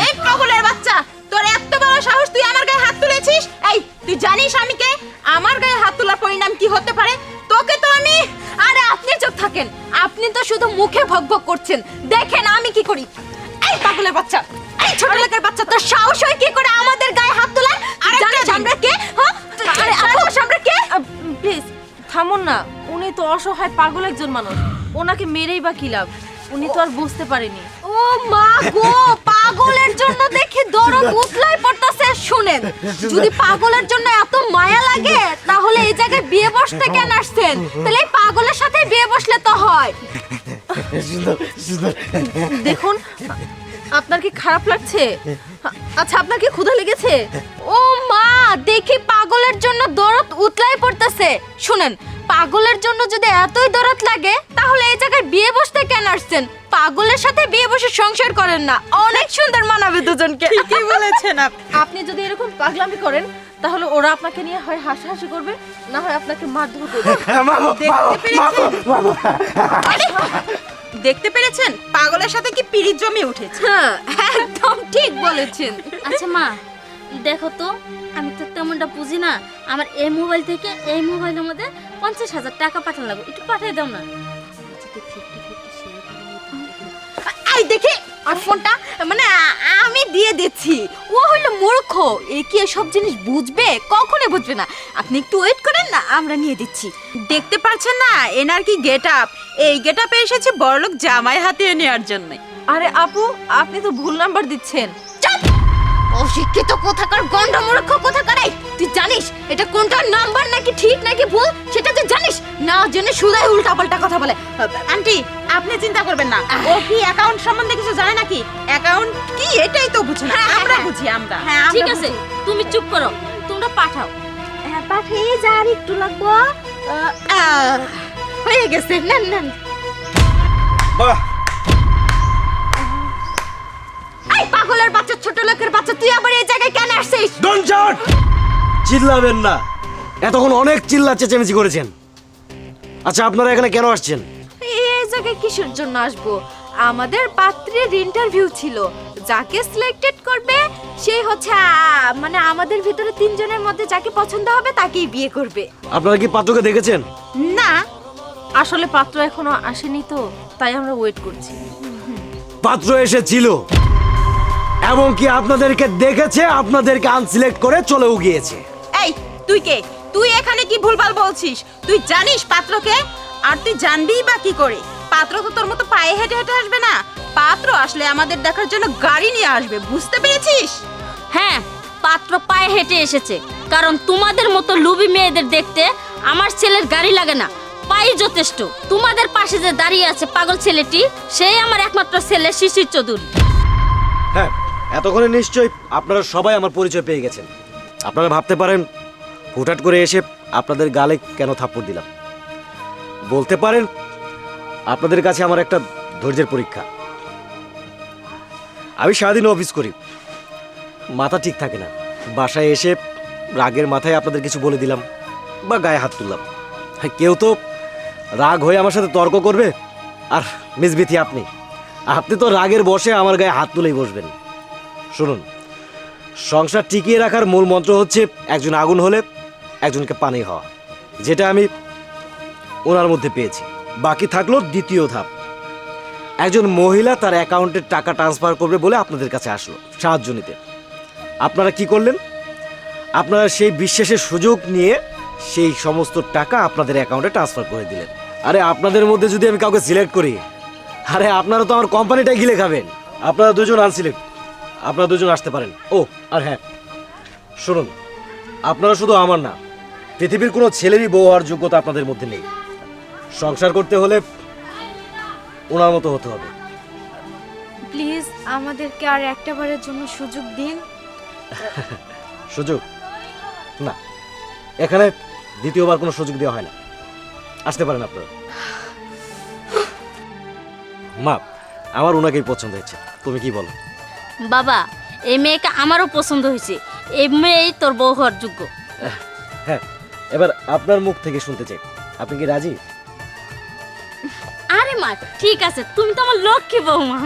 এই পাগলের বাচ্চা, তোর এত বড় সাহস, তুই আমার গায়ে হাত তুলেছিস? এই তুই জানিস আমি কে? আমার গায়ে হাত তোলার পরিণাম কি হতে পারে? তোকে তো আমি... আরে আপনি চুপ থাকেন, আপনি তো শুধু মুখে ভকভক করছেন, দেখেন আমি কি করি। এই পাগলের বাচ্চা, এই ছোট লোকের বাচ্চা, তোর সাহস হয় কি করে আমাদের গায়ে হাত তোলার? জানিস আমরা কে? হ্যাঁ, আরে আপু আমরা কে? প্লিজ থামুন না, উনি তো অসহায় পাগল একজন মানুষ, ওনাকে মেরেই বা কি লাভ? উনি তো আর বুঝতে পারেনি। ও মা গো, পাগলের জন্য দেখি দরদ উতলাই পড়তাছে। শুনেন, যদি পাগলের জন্য এত মায়া লাগে তাহলে এই জায়গায় বিয়ে বসতে কেন আসছেন? তাহলে এই পাগলের সাথে বিয়ে বসলে তো হয়। দেখুন, আপনার কি খারাপ লাগছে? আচ্ছা, আপনার কি ক্ষুধা লেগেছে? ও মা, দেখি পাগলের জন্য দরদ উতলাই পড়তেছে। শুনেন, পাগলের জন্য যদি এতই দরদ লাগে তাহলে এই জায়গায় বিয়ে বসতে কেন আসছেন? পাগলের সাথে বিয়ে বসে সংসার করেন না, অনেক সুন্দর মানাবে দুজনকে। ঠিকই বলেছেন আপনি। আপনি যদি এরকম পাগলামি করেন তাহলে ওরা আপনাকে নিয়ে হয় হাসাহাসি করবে, না হয় আপনাকে মারধর করবে। দেখতে পেরেছেন পাগলের সাথে কি পিরিত জমে উঠেছে? হ্যাঁ, একদম ঠিক বলেছেন। আচ্ছা মা, দেখো তো, আমি তো তেমনটা বুঝি না। আমার এই মোবাইল থেকে এই মোবাইলের মধ্যে 50,000 টাকা পাঠানো লাগবে, একটু পাঠিয়ে দাও না। যদি 50-50 শেয়ার করে নিই তাহলে। এই দেখি আর ফোনটা, মানে আমি দিয়ে দিচ্ছি। ও হলো মূর্খ, এ কি এসব জিনিস বুঝবে? কখনো বুঝবে না। আপনি একটু ওয়েট করেন না, আমরা নিয়ে দিচ্ছি। দেখতে পাচ্ছেন না এনার কি গেটআপ? এই গেটআপে এসেছে বড়লোক জামাই হাতিয়ে নেওয়ার জন্য। আরে আপু, আপনি তো ভুল নাম্বার দিচ্ছেন। চুপ! অশিক্ষিত কোথাকার, গন্ড মূর্খ কোথাকার। এই, তুই জানিস এটা কোনটা নাম্বার নাকি ঠিক নাকি ভুল সেটা তুই জানিস না? জেনে শুধাই উল্টাপাল্টা কথা বলে। আন্টি আপনি চিন্তা করবেন না, ও কি অ্যাকাউন্ট সম্বন্ধে কিছু জানে নাকি? অ্যাকাউন্ট কি এটাই তো বুঝি না। আমরা বুঝি, আমরা। হ্যাঁ, ঠিক আছে, তুমি চুপ করো, তোমরা পাঠাও। হ্যাঁ, পাঠিয়ে যা, আর একটু লাগবো। হয়ে গেছে, নেন নেন। বাহ, এই পাগলের বাচ্চা, ছোট লোকের বাচ্চা, তুই আবার এই জায়গায় কেন আসছিস? Don't shout! চিল্লাবেন না, এতক্ষণ অনেক চিল্লা চেঁচামেচি করেছেন। আচ্ছা, আপনারা এখানে কেন আসছেন? এই জায়গায় কিসের জন্য আসবো? আমাদের পাত্রের ইন্টারভিউ ছিল, যাকে সিলেক্টেড করবে সেই হচ্ছে মানে আমাদের ভিতরে তিনজনের মধ্যে যাকে পছন্দ হবে তাকেই বিয়ে করবে। আপনারা কি পাত্রকে দেখেছেন? না, আসলে পাত্র এখনো আসেনি তো, তাই আমরা ওয়েট করছি। পাত্র এসেছিল, এমনকি আপনাদেরকে দেখেছে, আপনাদেরকে আনসিলেক্ট করে চলেও গিয়েছে। এই তুই কে? তুই এখানে কি ভুলভাল বলছিস? তুই জানিস পাত্রকে? আর তুই জানবি বা কি করে? পাত্র তো তোর মতো পায়ে হেঁটে হেঁটে আসবে না। পাত্র আসলে আমাদের দেখার জন্য গাড়ি নিয়ে আসবে, বুঝতে পেরেছিস? হ্যাঁ, পাত্র পায়ে হেঁটে এসেছে, কারণ তোমাদের মতো লুবি মেয়েদের দেখতে আমার ছেলের গাড়ি লাগে না, পাই যথেষ্ট। তোমাদের পাশে যে দাঁড়িয়ে আছে পাগল ছেলেটি, সেই আমার একমাত্র ছেলে শিশির চৌধুরী। হ্যাঁ, এতক্ষণে নিশ্চয়ই আপনারা সবাই আমার পরিচয় পেয়ে গেছেন। আপনারা ভাবতে পারেন হুটহাট করে এসে আপনাদের গালে কেন থাপ্পড় দিলাম। বলতে পারেন আপনাদের কাছে আমার একটা ধৈর্যের পরীক্ষা। আমি সারাদিন অফিস করি, মাথা ঠিক থাকে না। বাসায় এসে রাগের মাথায় আপনাদের কিছু বলে দিলাম বা গায়ে হাত তুললাম। কেউ তো রাগ হয়ে আমার সাথে তর্ক করবে, আর মিসবিথি আপনি তো রাগের বশে আমার গায়ে হাত তুলেই বসবেন। শুনুন, সংসার টিকিয়ে রাখার মূল মন্ত্র হচ্ছে একজন আগুন হলে একজনকে পানি হওয়া, যেটা আমি ওনার মধ্যে পেয়েছি। বাকি থাকলো দ্বিতীয় ধাপ, একজন মহিলা তার অ্যাকাউন্টের টাকা ট্রান্সফার করবে বলে আপনাদের কাছে আসলো সাহায্য নিতে। আপনারা কি করলেন? আপনারা সেই বিশ্বাসের সুযোগ নিয়ে সেই সমস্ত টাকা আপনাদের অ্যাকাউন্টে ট্রান্সফার করে দিলেন। আরে আপনাদের মধ্যে যদি আমি কাউকে সিলেক্ট করি, আরে আপনারা তো আমার কোম্পানিটাই গিলে খাবেন। আপনারা দুজন আনসিলেক্ট, আপনারা দুজন আসতে পারেন। ও আর হ্যাঁ, শুনুন, আপনারা শুধু আমার না, পৃথিবীর কোনো ছেলেরই বউ হওয়ার যোগ্যতা আপনাদের মধ্যে নেই। সংসার করতে হলে ওনার মতো হতে হবে। প্লিজ আমাদেরকে আর একটা বারের জন্য সুযোগ দিন। সুযোগ না, এখানে দ্বিতীয়বার কোনো সুযোগ দেওয়া হয় না। আসতে পারেন আপনারা। মা, আমার ওনাকেই পছন্দ হয়েছে, তুমি কি বলো? বাবা, এই মেয়েকে আমারও পছন্দ হয়েছে, এই মেয়েই তোর বউ হওয়ার যোগ্য। হ্যাঁ, এবার আপনার মুখ থেকে শুনতে চাই, আপনি কি রাজি? আরে মা, ঠিক আছে, তুমি তো আমার লক্ষ্মী বৌমা।